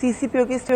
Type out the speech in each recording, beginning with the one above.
CCPO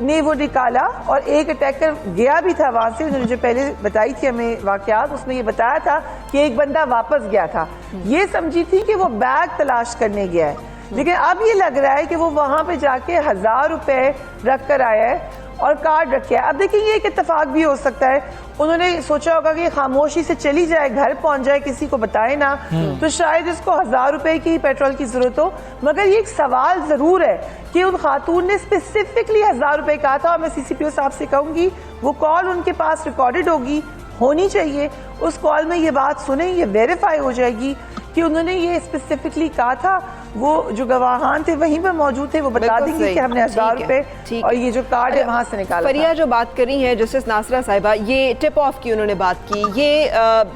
نے وہ نکالا اور ایک اٹیکر گیا بھی تھا وہاں سے. انہوں نے جو پہلے بتائی تھی ہمیں واقعات, اس میں یہ بتایا تھا کہ ایک بندہ واپس گیا تھا. یہ سمجھی تھی کہ وہ بیگ تلاش کرنے گیا ہے, لیکن اب یہ لگ رہا ہے کہ وہ وہاں پہ جا کے 1000 روپے رکھ کر آیا ہے اور کارڈ رکھا ہے. اب دیکھیں یہ ایک اتفاق بھی ہو سکتا ہے, انہوں نے سوچا ہوگا کہ خاموشی سے چلی جائے, گھر پہنچ جائے, کسی کو بتائے نا, تو شاید اس کو 1000 روپے کی پیٹرول کی ضرورت ہو. مگر یہ ایک سوال ضرور ہے کہ ان خاتون نے اسپیسیفکلی 1000 روپے کہا تھا, اور میں CCPO صاحب سے کہوں گی وہ کال ان کے پاس ریکارڈڈ ہوگی, ہونی چاہیے. اس کال میں یہ بات سنیں, یہ ویریفائی ہو جائے گی کہ انہوں نے یہ اسپیسیفکلی کہا تھا. وہ جو گواہان تھے وہیں پہ موجود تھے, وہ بتا دیں گے کہ ہم نے 1000 روپے اور یہ جو کارڈ ہے وہاں سے نکالا. فریا جو بات کر رہی ہیں جسٹس ناصرہ صاحبہ, یہ ٹپ آف کی انہوں نے بات کی,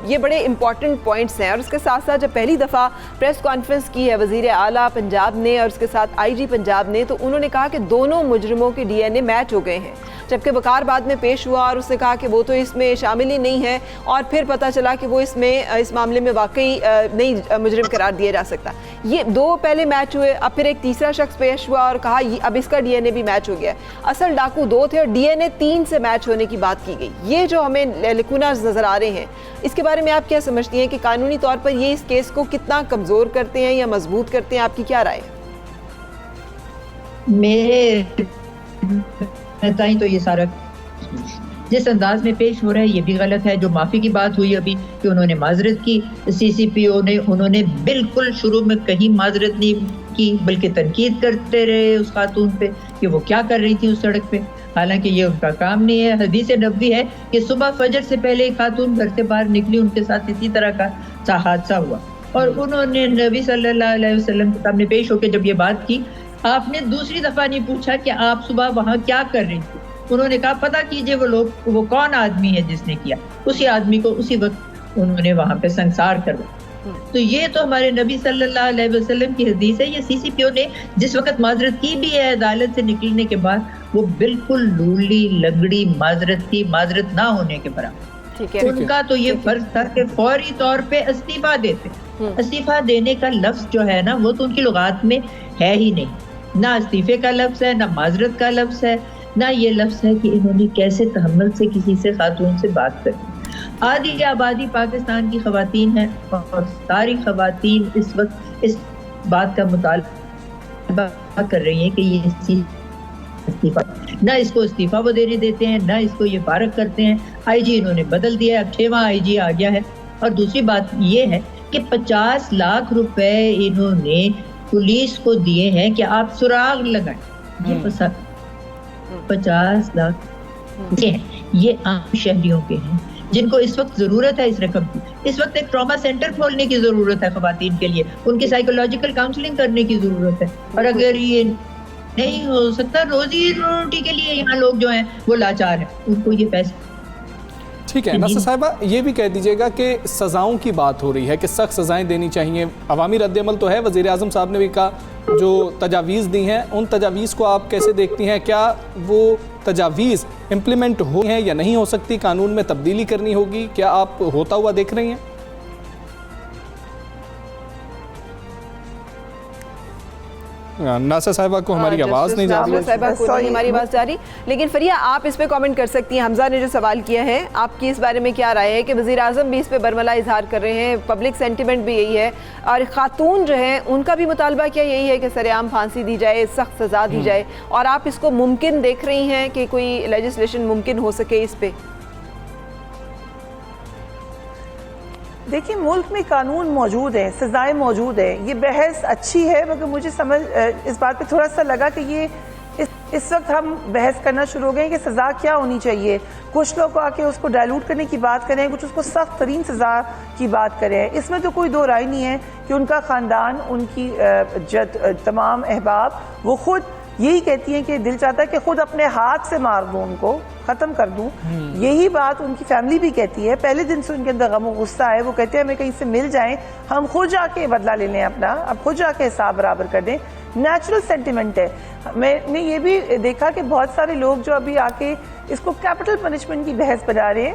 یہ بڑے امپورٹنٹ پوائنٹس ہیں. اور اس کے ساتھ ساتھ جب پہلی دفعہ پریس کانفرنس کی ہے وزیر اعلیٰ پنجاب نے اور اس کے ساتھ IG پنجاب نے, تو انہوں نے کہا کہ دونوں مجرموں کے DNA میچ ہو گئے ہیں. جبکہ وقار بعد میں پیش ہوا اور اس نے کہا کہ وہ تو اس میں شامل ہی نہیں ہے, اور پھر پتہ چلا کہ وہ اس معاملے میں واقعی نہیں مجرم قرار دیا جا سکتا. یہ دو پہلے میچ ہوئے, اب پھر ایک تیسرا شخص پیش ہوا اور کہا اب اس کا DNA بھی میچ ہو گیا. اصل ڈاکو 2 تھے اور DNA 3 سے میچ ہونے کی بات کی گئی. یہ جو ہمیں لکوناز نظر آ رہے ہیں, اس کے بارے میں آپ کیا سمجھتی ہیں کہ قانونی طور پر یہ اس کیس کو کتنا کمزور کرتے ہیں یا مضبوط کرتے ہیں؟ آپ کی کیا رائے ہے؟ میرے تو یہ سارا جس انداز میں پیش ہو رہا ہے یہ بھی غلط ہے. جو معافی کی بات ہوئی ابھی کہ انہوں نے معذرت کی, CCPO نے, انہوں نے بالکل شروع میں کہیں معذرت نہیں کی, بلکہ تنقید کرتے رہے اس خاتون پہ کہ وہ کیا کر رہی تھی اس سڑک پہ, حالانکہ یہ ان کا کام نہیں ہے. حدیث نبوی ہے کہ صبح فجر سے پہلے ایک خاتون گھر سے باہر نکلی, ان کے ساتھ اسی طرح کا حادثہ ہوا, اور انہوں نے نبی صلی اللہ علیہ وسلم کے سامنے پیش ہو کے جب یہ بات کی, آپ نے دوسری دفعہ نہیں پوچھا کہ آپ صبح وہاں کیا کر رہی تھی. انہوں نے کہا پتہ کیجئے وہ کون آدمی ہے جس نے کیا. اسی آدمی کو اسی وقت انہوں نے وہاں پہ سنسار کروایا. تو یہ تو ہمارے نبی صلی اللہ علیہ وسلم کی حدیث ہے. یہ CCPO نے جس وقت معذرت کی بھی ہے عدالت سے نکلنے کے بعد, وہ بالکل لولی لنگڑی معذرت کی, معذرت نہ ہونے کے برابر. ان کا تو یہ فرض تھا کہ فوری طور پہ استعفیٰ دیتے. استعفیٰ دینے کا لفظ جو ہے نا, وہ تو ان کی لغات میں ہے ہی نہیں. نہ استعفے کا لفظ ہے, نہ معذرت کا لفظ ہے, نہ یہ لفظ ہے کہ انہوں نے کیسے تحمل سے کسی سے خاتون سے بات کریں. آدھی آبادی پاکستان کی خواتین ہیں, اور ساری خواتین اس وقت اس بات کا مطالبہ کر رہی ہیں کہ یہ استعفیٰ, نہ اس کو استعفیٰ وہ دینے دیتے ہیں, نہ اس کو یہ فارغ کرتے ہیں. IG انہوں نے بدل دیا ہے, اب 6واں IG آ گیا ہے. اور دوسری بات یہ ہے کہ 50 لاکھ روپے انہوں نے پولیس کو دیے ہیں کہ آپ سراغ لگائیں. یہ 50 لاکھ یہ عام شہریوں کے ہیں جن کو اس وقت ضرورت ہے اس رقم کی. اس وقت ایک ٹراما سینٹر کھولنے کی ضرورت ہے خواتین کے لیے, ان کی سائیکولوجیکل کاؤنسلنگ کرنے کی ضرورت ہے. اور اگر یہ نہیں ہو سکتا, روزی روٹی کے لیے یہاں لوگ جو ہیں وہ لاچار ہیں, ان کو یہ پیسے. ٹھیک ہے ناصر صاحبہ, یہ بھی کہہ دیجیے گا کہ سزاؤں کی بات ہو رہی ہے کہ سخت سزائیں دینی چاہیے. عوامی رد عمل تو ہے, وزیر اعظم صاحب نے بھی کہا جو تجاویز دی ہیں ان تجاویز کو آپ کیسے دیکھتی ہیں؟ کیا وہ تجاویز امپلیمنٹ ہو ہیں یا نہیں ہو سکتی؟ قانون میں تبدیلی کرنی ہوگی, کیا آپ ہوتا ہوا دیکھ رہی ہیں؟ ناصر صاحبہ کو ہماری آواز نہیں جا رہی. ناصر صاحبہ کو نہیں ہماری آواز جا رہی, لیکن فریا آپ اس پہ کامنٹ کر سکتی ہیں. حمزہ نے جو سوال کیا ہے, آپ کی اس بارے میں کیا رائے ہے کہ وزیر اعظم بھی اس پہ برملا اظہار کر رہے ہیں, پبلک سینٹیمنٹ بھی یہی ہے, اور خاتون جو ہیں ان کا بھی مطالبہ کیا یہی ہے کہ سر عام پھانسی دی جائے, سخت سزا دی جائے, اور آپ اس کو ممکن دیکھ رہی ہیں کہ کوئی لیجسلیشن ممکن ہو سکے اس پہ؟ دیکھیں ملک میں قانون موجود ہے, سزائیں موجود ہیں, یہ بحث اچھی ہے, مگر مجھے سمجھ اس بات پہ تھوڑا سا لگا کہ یہ اس وقت ہم بحث کرنا شروع ہو گئے کہ سزا کیا ہونی چاہیے. کچھ لوگ آ کے اس کو ڈائلوٹ کرنے کی بات کریں, کچھ اس کو سخت ترین سزا کی بات کریں. اس میں تو کوئی دو رائے نہیں ہے کہ ان کا خاندان, ان کی تمام احباب وہ خود یہی کہتی ہیں کہ دل چاہتا ہے کہ خود اپنے ہاتھ سے مار دوں, ان کو ختم کر دوں. یہی بات ان کی فیملی بھی کہتی ہے. پہلے دن سے ان کے اندر غم و غصہ ہے, وہ کہتے ہیں ہمیں کہیں سے مل جائیں, ہم خود جا کے بدلہ لے لیں اپنا, اب خود جا کے حساب برابر کر دیں. نیچرل سینٹیمنٹ ہے. میں نے یہ بھی دیکھا کہ بہت سارے لوگ جو ابھی آ کے اس کو کیپٹل پنشمنٹ کی بحث بنا رہے ہیں,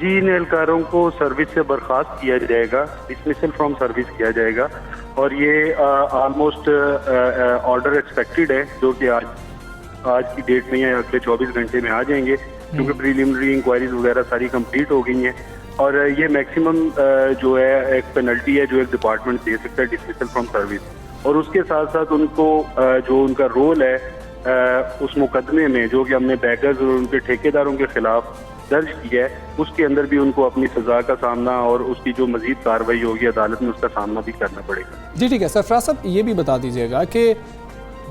جی ان اہلکاروں کو سروس سے برخاست کیا جائے گا, ڈسمسل فرام سروس کیا جائے گا, اور یہ آلموسٹ آرڈر ایکسپیکٹڈ ہے جو کہ آج کی ڈیٹ میں یا اگلے 24 گھنٹے میں آ جائیں گے, کیونکہ پریلیمنری انکوائریز وغیرہ ساری کمپلیٹ ہو گئی ہیں. اور یہ میکسیمم جو ہے ایک پینلٹی ہے جو ایک ڈپارٹمنٹ دے سکتا ہے ڈسمسل فرام سروس, اور اس کے ساتھ ساتھ ان کو جو ان کا رول ہے اس مقدمے میں جو کہ ہم نے بیگرز اور ان کے ٹھیکیداروں کے خلاف درج کیا ہے, اس کے اندر بھی ان کو اپنی سزا کا سامنا اور اس کی جو مزید کارروائی ہوگی عدالت میں اس کا سامنا بھی کرنا پڑے گا. جی ٹھیک ہے. سرفراز صاحب یہ بھی بتا دیجیے گا کہ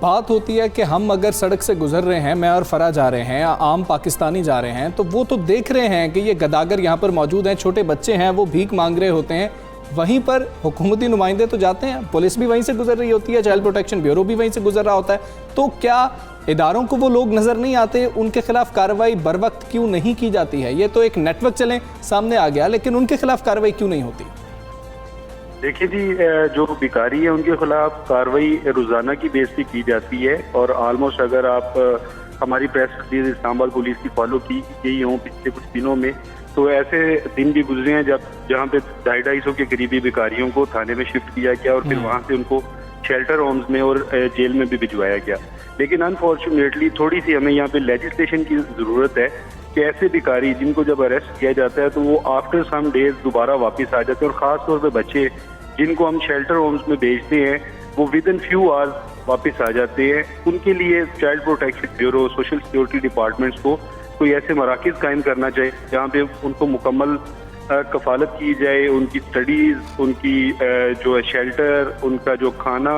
بات ہوتی ہے کہ ہم اگر سڑک سے گزر رہے ہیں, میں اور فرا جا رہے ہیں, عام پاکستانی جا رہے ہیں, تو وہ تو دیکھ رہے ہیں کہ یہ گداگر یہاں پر موجود ہیں, چھوٹے بچے ہیں, وہ بھیک مانگ رہے ہوتے ہیں. وہیں پر حکومتی نمائندے تو جاتے ہیں, پولیس بھی وہیں سے گزر رہی ہوتی ہے, چائلڈ پروٹیکشن بیورو بھی وہیں سے گزر رہا ہوتا ہے, تو کیا اداروں کو وہ لوگ نظر نہیں آتے؟ ان کے خلاف کارروائی بر وقت کیوں نہیں کی جاتی ہے؟ یہ تو ایک نیٹ ورک چلیں سامنے آ گیا, لیکن ان کے خلاف کارروائی کیوں نہیں ہوتی؟ دیکھیے جی, جو بیکاری ہے ان کے خلاف کارروائی روزانہ کی بیس پہ کی جاتی ہے, اور آلموسٹ اگر آپ ہماری پریس ریلیز اسلام آباد پولیس کی فالو کی گئی ہوں پچھلے کچھ دنوں میں, تو ایسے دن بھی گزرے ہیں جہاں پہ 250 کے قریبی بیکاریوں کو تھانے میں شفٹ کیا گیا, اور پھر وہاں سے ان کو شیلٹر ہومز میں اور جیل میں بھی بھجوایا گیا. لیکن انفارچونیٹلی تھوڑی سی ہمیں یہاں پہ لیجسلیشن کی ضرورت ہے کہ ایسے بیکاری جن کو جب اریسٹ کیا جاتا ہے تو وہ آفٹر سم ڈیز دوبارہ واپس آ جاتے ہیں, اور خاص طور پہ بچے جن کو ہم شیلٹر ہومز میں بھیجتے ہیں وہ ود ان فیو آورز واپس آ جاتے ہیں. ان کے لیے child protection bureau, social security departments کو کوئی ایسے مراکز قائم کرنا چاہیے جہاں پہ ان کو مکمل کفالت کی جائے, ان کی اسٹڈیز, ان کی جو ہے شیلٹر, ان کا جو کھانا,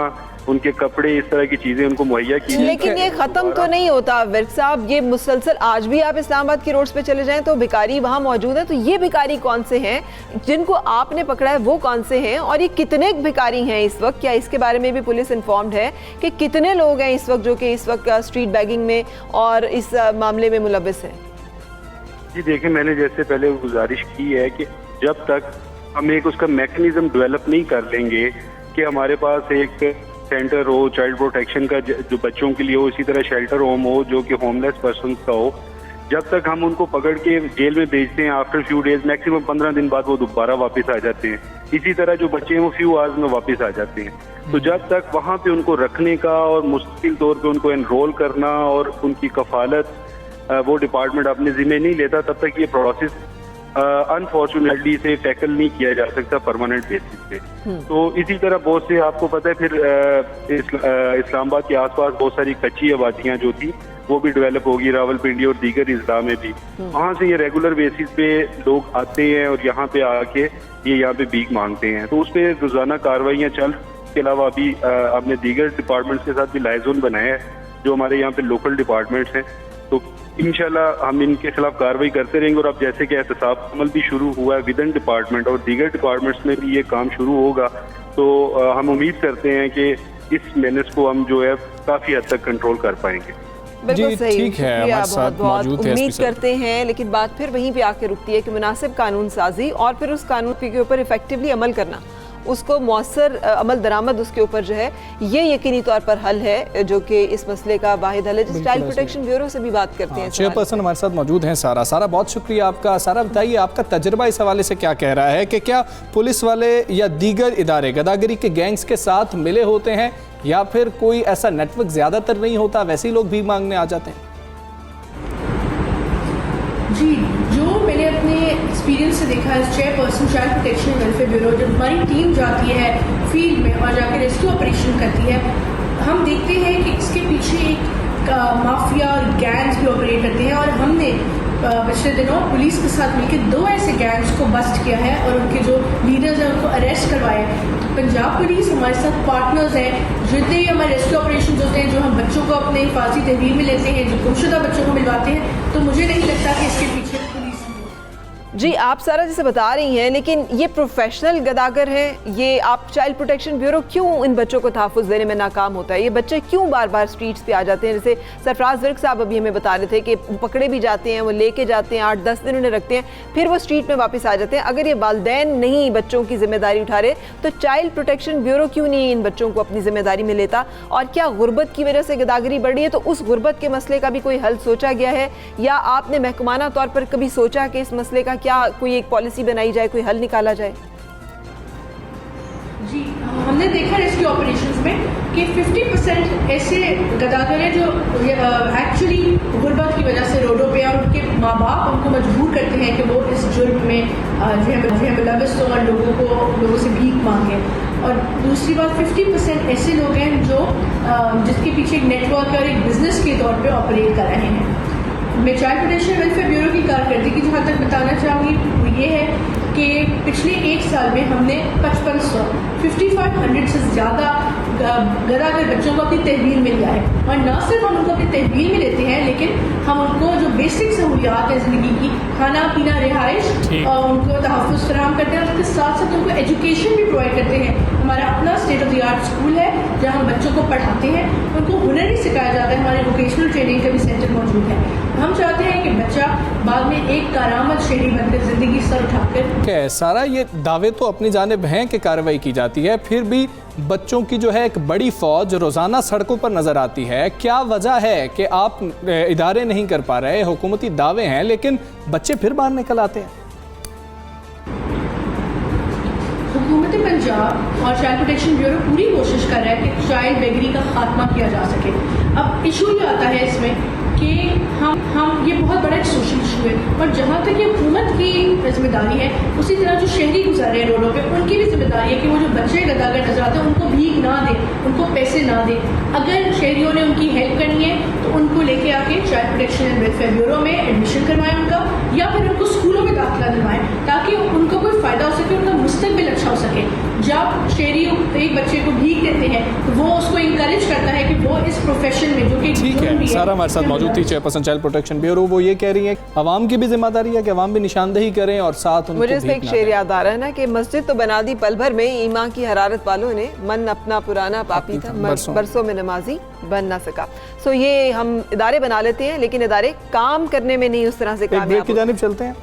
ان کے کپڑے, اس طرح کی چیزیں ان کو مہیا کی جائیں. لیکن یہ ختم تو نہیں ہوتا ورک صاحب, یہ مسلسل آج بھی آپ اسلام آباد کی روڈز پہ چلے جائیں تو بھکاری وہاں موجود ہے. تو یہ بھکاری کون سے ہیں جن کو آپ نے پکڑا ہے, وہ کون سے ہیں, اور یہ کتنے بھکاری ہیں اس وقت؟ کیا اس کے بارے میں بھی پولیس انفارمڈ ہے کہ کتنے لوگ ہیں اس وقت جو کہ اس وقت اسٹریٹ بیگنگ میں اور اس معاملے میں ملوث ہیں؟ جی دیکھیں, میں نے جیسے پہلے گزارش کی ہے کہ جب تک ہم ایک اس کا میکنزم ڈیولپ نہیں کر لیں گے کہ ہمارے پاس ایک سینٹر ہو چائلڈ پروٹیکشن کا جو بچوں کے لیے ہو, اسی طرح شیلٹر ہوم ہو جو کہ ہوم لیس پرسنس کا ہو, جب تک ہم ان کو پکڑ کے جیل میں بھیجتے ہیں آفٹر فیو ڈیز, میکسیمم 15 دن بعد وہ دوبارہ واپس آ جاتے ہیں. اسی طرح جو بچے ہیں وہ فیو آورز میں واپس آ جاتے ہیں. تو جب تک وہاں پہ ان کو رکھنے کا اور مستقل طور پہ ان کو انرول کرنا اور ان کی کفالت وہ ڈپارٹمنٹ اپنے ذمہ نہیں لیتا, تب تک یہ پروسیس انفارچونیٹلی سے ٹیکل نہیں کیا جا سکتا پرماننٹ بیسس پہ. تو اسی طرح بہت سے آپ کو پتہ ہے پھر اسلام آباد کے آس پاس بہت ساری کچی آبادیاں جو تھی وہ بھی ڈیولپ ہوگی, راولپنڈی اور دیگر اضلاع میں بھی. وہاں سے یہ ریگولر بیسس پہ لوگ آتے ہیں اور یہاں پہ آ کے یہ یہاں پہ بھیک مانگتے ہیں. تو اس پہ روزانہ کارروائیاں چل, اس کے علاوہ ابھی ہم نے دیگر ڈپارٹمنٹس کے ساتھ بھی لائزون بنایا ہے جو ہمارے یہاں پہ لوکل ڈپارٹمنٹس ہیں. تو انشاءاللہ ہم ان کے خلاف کارروائی کرتے رہیں گے, اور اب جیسے کہ احتساب عمل بھی شروع ہوا ہے ود ان ڈپارٹمنٹ اور دیگر ڈپارٹمنٹس میں بھی یہ کام شروع ہوگا, تو ہم امید کرتے ہیں کہ اس مینس کو ہم جو ہے کافی حد تک کنٹرول کر پائیں گے. بالکل صحیح, ٹھیک ہے, ہمارے ساتھ موجود ہے امید کرتے ہیں. لیکن بات پھر وہیں پہ آ کے رکتی ہے کہ مناسب قانون سازی اور پھر اس قانون کے اوپر ایفیکٹولی عمل کرنا, اس کو مؤثر عمل درآمد اس کے اوپر جو ہے یہ یقینی طور پر حل ہے جو کہ اس مسئلے کا واحد حل ہے. جس چائلڈ پروٹیکشن بیورو سے بھی بات کرتے ہیں, چیئرپرسن ہمارے ساتھ موجود ہیں سارا. بہت شکریہ آپ کا. سارا بتائیے آپ کا تجربہ اس حوالے سے کیا کہہ رہا ہے کہ کیا پولیس والے یا دیگر ادارے گداگری کے گینگز کے ساتھ ملے ہوتے ہیں, یا پھر کوئی ایسا نیٹ ورک زیادہ تر نہیں ہوتا, ویسے ہی لوگ بھی مانگنے آ جاتے ہیں؟ جی, جو میں نے اپنے ایکسپیرینس سے دیکھا ہے, chair person child protection welfare bureau, جب ہماری ٹیم جاتی ہے فیلڈ میں اور جا کے ریسکیو آپریشن کرتی ہے, ہم دیکھتے ہیں کہ اس کے پیچھے ایک مافیا اور گینگز بھی آپریٹ کرتے ہیں. اور ہم نے پچھلے دنوں پولیس کے ساتھ مل کے 2 ایسے گینگز کو بسٹ کیا ہے اور ان کے جو لیڈرز ہیں ان کو اریسٹ کروائے. پنجاب پولیس ہمارے ساتھ پارٹنرز ہیں, جتنے ہی ہمارے ریسکیو آپریشن ہوتے ہیں جو ہم بچوں کو اپنے حفاظتی تحویل میں لیتے ہیں, جو گمشدہ بچوں کو ملواتے ہیں, تو مجھے نہیں لگتا کہ اس کے پیچھے پولیس. جی, آپ سارا جیسے بتا رہی ہیں, لیکن یہ پروفیشنل گداگر ہیں, یہ آپ چائلڈ پروٹیکشن بیورو کیوں ان بچوں کو تحفظ دینے میں ناکام ہوتا ہے؟ یہ بچے کیوں بار بار سٹریٹس پہ آ جاتے ہیں؟ جیسے سرفراز ورک صاحب ابھی ہمیں بتا رہے تھے کہ پکڑے بھی جاتے ہیں, وہ لے کے جاتے ہیں, 8-10 دن انہیں رکھتے ہیں, پھر وہ سٹریٹ میں واپس آ جاتے ہیں. اگر یہ والدین نہیں بچوں کی ذمہ داری اٹھا رہے تو چائلڈ پروٹیکشن بیورو کیوں نہیں ان بچوں کو اپنی ذمہ داری میں لیتا؟ اور کیا غربت کی وجہ سے گداگری بڑھ رہی ہے, تو اس غربت کے مسئلے کا بھی کوئی حل سوچا گیا ہے, یا آپ نے محکمانہ طور پر کبھی سوچا کہ اس مسئلے کا کیا کوئی ایک پالیسی بنائی جائے, کوئی حل نکالا جائے؟ جی ہم نے دیکھا ریسکیو آپریشنز میں کہ 50% ایسے گداگر ہیں جو ایکچولی غربت کی وجہ سے روڈوں پہ, اور ان کے ماں باپ ان کو مجبور کرتے ہیں کہ وہ اس جرم میں جو ہے ملوث ہوں اور لوگوں سے بھیک مانگیں. اور دوسری بات 50% ایسے لوگ ہیں جو جس کے پیچھے ایک نیٹ ورک اور ایک بزنس کے طور پہ آپریٹ کر رہے ہیں. میں چائلڈ پروٹیکشن ویلفیئر بیورو کی کارکردگی جہاں تک بتانا چاہوں گی وہ یہ ہے کہ پچھلے ایک سال میں ہم نے 5500 سے زیادہ گداگر بچوں کو اپنی تحویل میں لیا ہے. اور نہ صرف ہم ان کو اپنی تحویل میں لیتے ہیں, لیکن ہم ان کو جو بیسک سہولیات ہیں زندگی کی, کھانا پینا, رہائش, اور ان کو تحفظ فراہم کرتے ہیں, اور اس کے ساتھ ساتھ ان کو ایجوکیشن بھی پرووائڈ کرتے ہیں. ہمارا اپنا state of the art school ہے جہاں ہم بچوں کو پڑھاتے ہیں, ان کو ہنر بھی سکھایا جاتا ہے. ہمارے ووکیشنل ٹریننگ کا بھی سینٹر موجود ہے. ہم چاہتے ہیں کہ بچہ بعد میں ایک کارآمد شہری بن کر زندگی سر اٹھا کر. سارا یہ دعوے تو اپنی جانب ہیں کہ کارروائی کی جاتی ہے, پھر بھی بچوں کی جو ہے ایک بڑی فوج روزانہ سڑکوں پر نظر آتی ہے. کیا وجہ ہے کہ آپ ادارے نہیں کر پا رہے؟ حکومتی دعوے ہیں لیکن بچے پھر باہر نکل آتے ہیں. حکومت پنجاب اور چائلڈ پروٹیکشن بیورو پوری کوشش کر رہا ہے کہ چائلڈ بیگری کا خاتمہ کیا جا سکے. اب ایشو یہ آتا ہے اس میں کہ ہم یہ بہت بڑا ایک سوشل ایشو ہے, اور جہاں تک یہ حکومت کی ذمہ داری ہے, اسی طرح جو شہری گزر رہے ہیں روڈوں پہ ان کی بھی ذمہ داری ہے کہ وہ جو بچے گداگر نظر آتے ہیں ان کو بھیک نہ دیں, ان کو پیسے نہ دیں. اگر شہریوں نے ان کی ہیلپ کرنی ہے تو ان کو لے کے آ کے child protection and welfare bureau میں ایڈمیشن کروائیں ان کا, یا پھر ان کو اسکولوں میں داخلہ دلوائیں تاکہ ان کو کوئی فائدہ ہو سکے, ان کا مستقبل اچھا ہو سکے. جب شہری ایک بچے کو بھیک دیتے ہیں تو وہ اس کو انکریج کرتا ہے کہ وہ اس پروفیشن میں جو کہ ٹھیک ہے. سارا ہمارے ساتھ موجود تھی چیئرپرسن چائلڈ پروٹیکشن بیورو. وہ یہ کہہ رہی ہیں عوام کی بھی ذمہ داری ہے کہ عوام بھی نشاندہی کریں اور ساتھ ان کو مجھے اس میں ایک شعر یاد آ رہا ہے نا کہ مسجد تو بنا دی پل بھر میں, ایمان کی حرارت والوں نے من اپنا پرانا پاپی تھا برسوں میں نمازی بن نہ سکا. سو یہ ہم ادارے بنا لیتے ہیں لیکن ادارے کام کرنے میں نہیں اس طرح سے کامیاب. ایک بریک کی جانب چلتے ہیں.